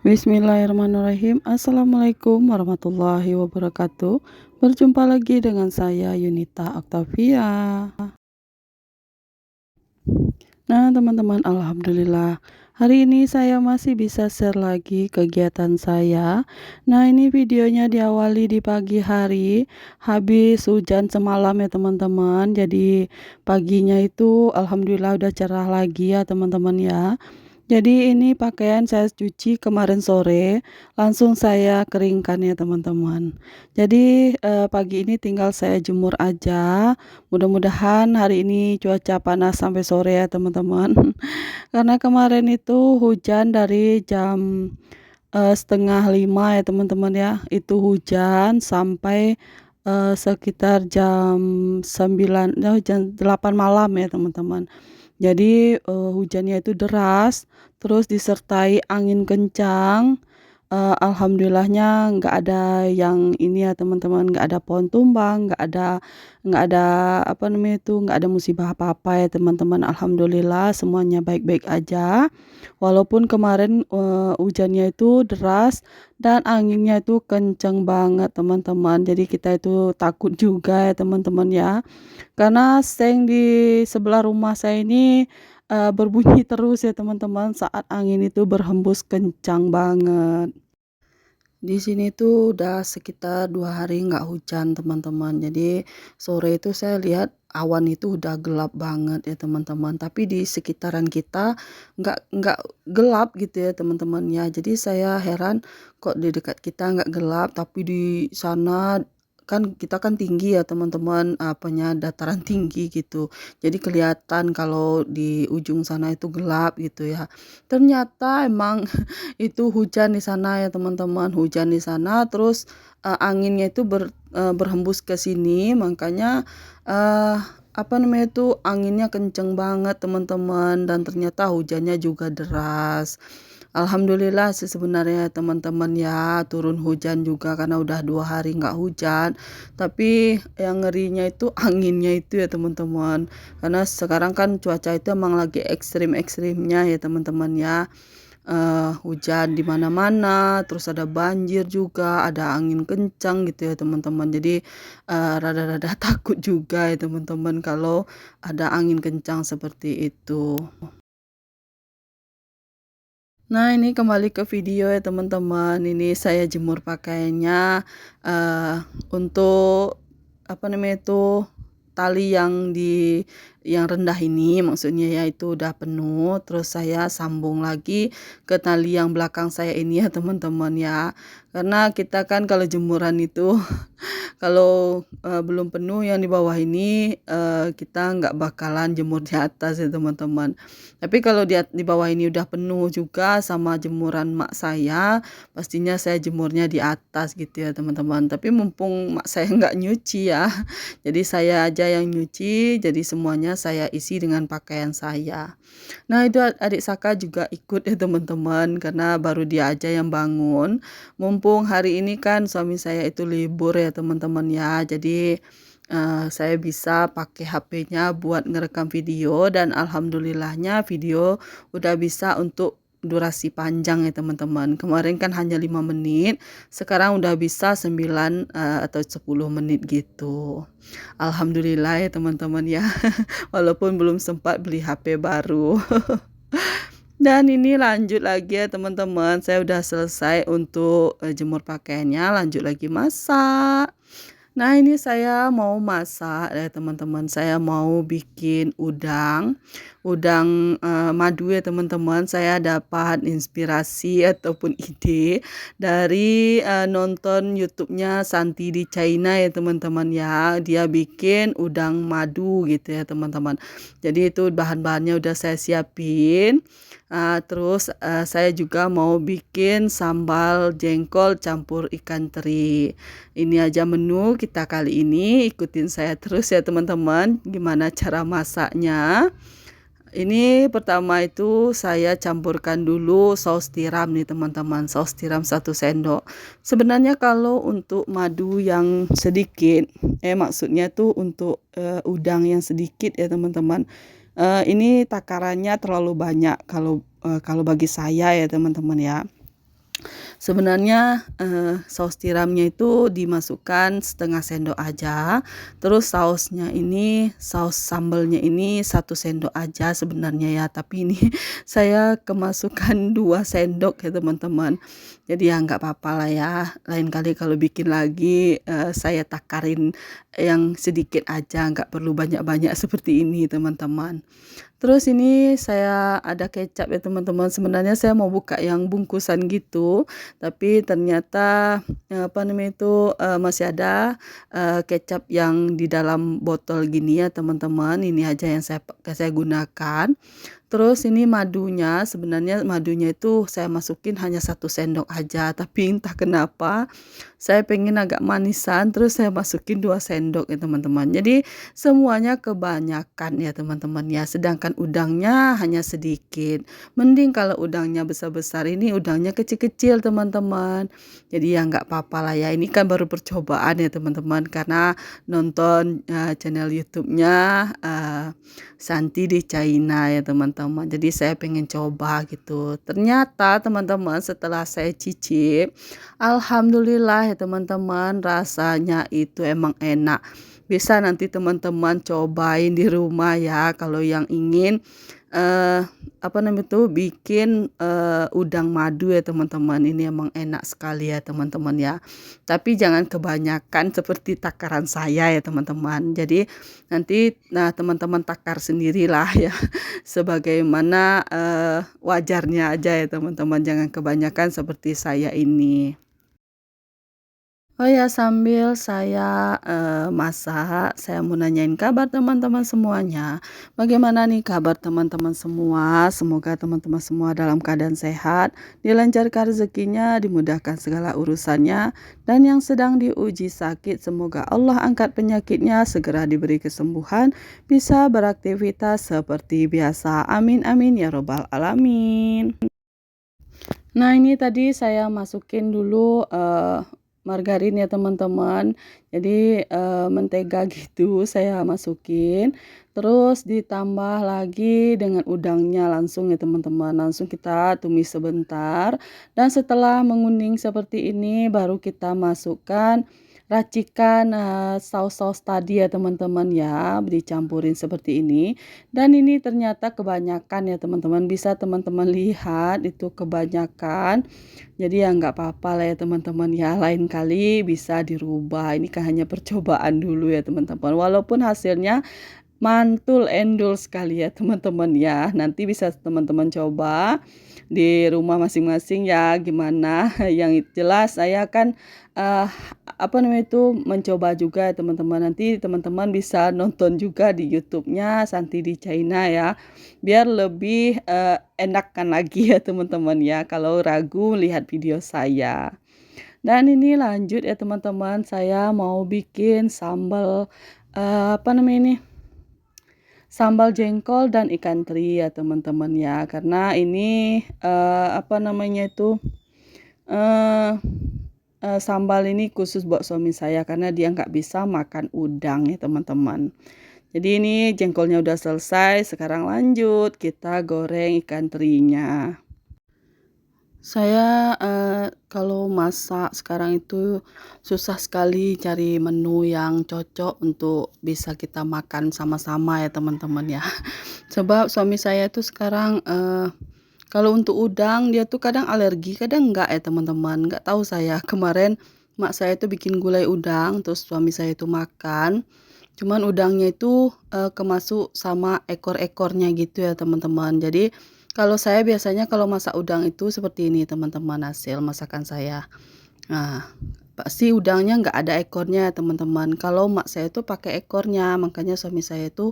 Bismillahirrahmanirrahim. Assalamualaikum warahmatullahi wabarakatuh. Berjumpa lagi dengan saya Yunita Octavia. Nah, teman-teman, alhamdulillah. Hari ini saya masih bisa share lagi kegiatan saya. Nah, ini videonya diawali di pagi hari, habis hujan semalam ya, teman-teman. Jadi, paginya itu alhamdulillah udah cerah lagi ya, teman-teman ya. Jadi ini pakaian saya cuci kemarin sore, langsung saya keringkan ya teman-teman. Jadi pagi ini tinggal saya jemur aja. Mudah-mudahan hari ini cuaca panas sampai sore ya teman-teman. Karena kemarin itu hujan dari jam setengah 5 ya teman-teman ya. Itu hujan sampai sekitar jam 9, jam 8 malam ya teman-teman. Jadi hujannya itu deras, terus disertai angin kencang. Alhamdulillahnya nggak ada yang ini ya teman-teman, nggak ada pohon tumbang, nggak ada apa namanya itu, nggak ada musibah apa-apa ya teman-teman. Alhamdulillah semuanya baik-baik aja. Walaupun kemarin hujannya itu deras dan anginnya itu kencang banget teman-teman. Jadi kita itu takut juga ya teman-teman ya. Karena seng di sebelah rumah saya ini berbunyi terus ya teman-teman saat angin itu berhembus kencang banget. Di sini tuh udah sekitar 2 hari nggak hujan teman-teman. Jadi sore itu saya lihat awan itu udah gelap banget ya teman-teman. Tapi di sekitaran kita nggak gelap gitu ya teman-teman ya. Jadi saya heran kok di dekat kita nggak gelap, tapi di sana kan kita kan tinggi ya teman-teman, apanya dataran tinggi gitu. Jadi kelihatan kalau di ujung sana itu gelap gitu ya. Ternyata emang itu hujan di sana ya teman-teman, hujan di sana terus anginnya itu berhembus ke sini, makanya apa namanya itu anginnya kenceng banget teman-teman, dan ternyata hujannya juga deras. Alhamdulillah sih sebenarnya teman-teman ya, turun hujan juga karena udah 2 hari nggak hujan. Tapi yang ngerinya itu anginnya itu ya teman-teman, karena sekarang kan cuaca itu emang lagi ekstrim-ekstrimnya ya teman-teman ya. Hujan di mana-mana, terus ada banjir juga, ada angin kencang gitu ya teman-teman. Jadi rada-rada takut juga ya teman-teman kalau ada angin kencang seperti itu. Nah, ini kembali ke video ya teman-teman. Ini saya jemur pakaiannya untuk apa namanya itu, tali yang rendah ini maksudnya ya itu udah penuh, terus saya sambung lagi ke tali yang belakang saya ini ya teman-teman ya. Karena kita kan kalau jemuran itu kalau belum penuh yang di bawah ini kita nggak bakalan jemur di atas ya teman-teman. Tapi kalau di bawah ini udah penuh juga sama jemuran mak saya, pastinya saya jemurnya di atas gitu ya teman-teman. Tapi mumpung mak saya nggak nyuci ya, jadi saya aja yang nyuci, jadi semuanya saya isi dengan pakaian saya. Nah, itu adik Saka juga ikut ya teman-teman, karena baru dia aja yang bangun. Mumpung hari ini kan suami saya itu libur ya teman-teman ya, jadi saya bisa pakai HP-nya buat ngerekam video, dan alhamdulillahnya video udah bisa untuk durasi panjang ya teman-teman. Kemarin kan hanya 5 menit, sekarang udah bisa 9 atau 10 menit gitu. Alhamdulillah ya teman-teman ya. Walaupun belum sempat beli HP baru. Dan ini lanjut lagi ya teman-teman. Saya udah selesai untuk jemur pakaiannya, lanjut lagi masak. Nah, ini saya mau masak ya teman-teman. Saya mau bikin udang madu ya teman-teman. Saya dapat inspirasi ataupun ide dari nonton YouTube-nya Santi di China ya teman-teman ya. Dia bikin udang madu gitu ya teman-teman. Jadi itu bahan-bahannya udah saya siapin. Terus saya juga mau bikin sambal jengkol campur ikan teri. Ini aja menu kita kali ini, ikutin saya terus ya teman-teman, gimana cara masaknya. Ini pertama itu saya campurkan dulu saus tiram nih teman-teman, saus tiram 1 sendok. Sebenarnya kalau untuk madu yang sedikit, maksudnya tuh untuk udang yang sedikit ya teman-teman. Ini takarannya terlalu banyak kalau bagi saya ya teman-teman ya. Sebenarnya, saus tiramnya itu dimasukkan setengah sendok aja, terus saus sambalnya ini 1 sendok aja sebenarnya ya, tapi ini saya kemasukan 2 sendok ya teman-teman. Jadi ya nggak apa lah ya, lain kali kalau bikin lagi, saya takarin yang sedikit aja, nggak perlu banyak-banyak seperti ini teman-teman. Terus ini saya ada kecap ya teman-teman, sebenarnya saya mau buka yang bungkusan gitu, tapi ternyata, apa namanya itu, masih ada, kecap yang di dalam botol gini ya teman-teman, ini aja yang saya gunakan. Terus ini madunya, sebenarnya madunya itu saya masukin hanya 1 sendok aja, tapi entah kenapa saya pengen agak manisan, terus saya masukin 2 sendok ya teman-teman. Jadi semuanya kebanyakan ya teman-teman ya, sedangkan udangnya hanya sedikit. Mending kalau udangnya besar-besar, ini udangnya kecil-kecil teman-teman. Jadi ya nggak apa-apa lah ya, ini kan baru percobaan ya teman-teman, karena nonton, channel YouTube-nya, Santi di China ya teman-teman. Jadi saya pengen coba gitu. Ternyata teman-teman setelah saya cicip, alhamdulillah ya teman-teman, rasanya itu emang enak. Bisa nanti teman-teman cobain di rumah ya kalau yang ingin, eh, apa namanya itu, bikin, udang madu ya teman-teman. Ini emang enak sekali ya teman-teman ya. Tapi jangan kebanyakan seperti takaran saya ya teman-teman. Jadi nanti nah teman-teman takar sendirilah ya sebagaimana, wajarnya aja ya teman-teman. Jangan kebanyakan seperti saya ini. Oh ya, sambil saya, masak, saya mau nanyain kabar teman-teman semuanya. Bagaimana nih kabar teman-teman semua? Semoga teman-teman semua dalam keadaan sehat, dilancarkan rezekinya, dimudahkan segala urusannya, dan yang sedang diuji sakit, semoga Allah angkat penyakitnya, segera diberi kesembuhan, bisa beraktivitas seperti biasa. Amin amin ya robbal alamin. Nah, ini tadi saya masukin dulu, margarin ya teman-teman. Jadi, mentega gitu saya masukin, terus ditambah lagi dengan udangnya langsung ya teman-teman. Langsung kita tumis sebentar, dan setelah menguning seperti ini baru kita masukkan racikan, saus-saus tadi ya teman-teman ya, dicampurin seperti ini. Dan ini ternyata kebanyakan ya teman-teman, bisa teman-teman lihat itu kebanyakan. Jadi ya nggak apa-apa lah ya teman-teman ya, lain kali bisa dirubah. Ini kan hanya percobaan dulu ya teman-teman. Walaupun hasilnya mantul endul sekali ya teman-teman ya. Nanti bisa teman-teman coba di rumah masing-masing ya gimana. Yang jelas saya kan, apa namanya itu, mencoba juga ya teman-teman. Nanti teman-teman bisa nonton juga di YouTube-nya Santi di China ya. Biar lebih, enakan lagi ya teman-teman ya kalau ragu lihat video saya. Dan ini lanjut ya teman-teman, saya mau bikin sambal, apa namanya ini, sambal jengkol dan ikan teri ya teman-teman ya. Karena ini, apa namanya itu, eee sambal ini khusus buat suami saya karena dia nggak bisa makan udang ya teman-teman. Jadi ini jengkolnya udah selesai, sekarang lanjut kita goreng ikan terinya. Saya, kalau masak sekarang itu susah sekali cari menu yang cocok untuk bisa kita makan sama-sama ya teman-teman ya. Sebab suami saya itu sekarang, kalau untuk udang dia tuh kadang alergi, kadang enggak ya teman-teman, nggak tahu saya. Kemarin mak saya itu bikin gulai udang, terus suami saya itu makan, cuman udangnya itu, kemasuk sama ekor-ekornya gitu ya teman-teman. Jadi kalau saya biasanya kalau masak udang itu seperti ini teman-teman hasil masakan saya. Nah, pasti udangnya nggak ada ekornya ya teman-teman. Kalau mak saya itu pakai ekornya, makanya suami saya itu,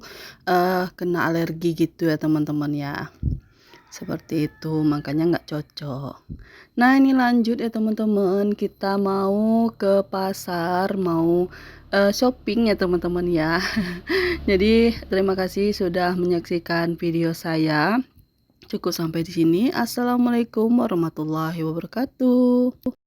kena alergi gitu ya teman-teman ya. Seperti itu, makanya nggak cocok. Nah, ini lanjut ya teman-teman, kita mau ke pasar, mau, shopping ya teman-teman ya. Jadi terima kasih sudah menyaksikan video saya. Cukup sampai di sini. Assalamualaikum warahmatullahi wabarakatuh.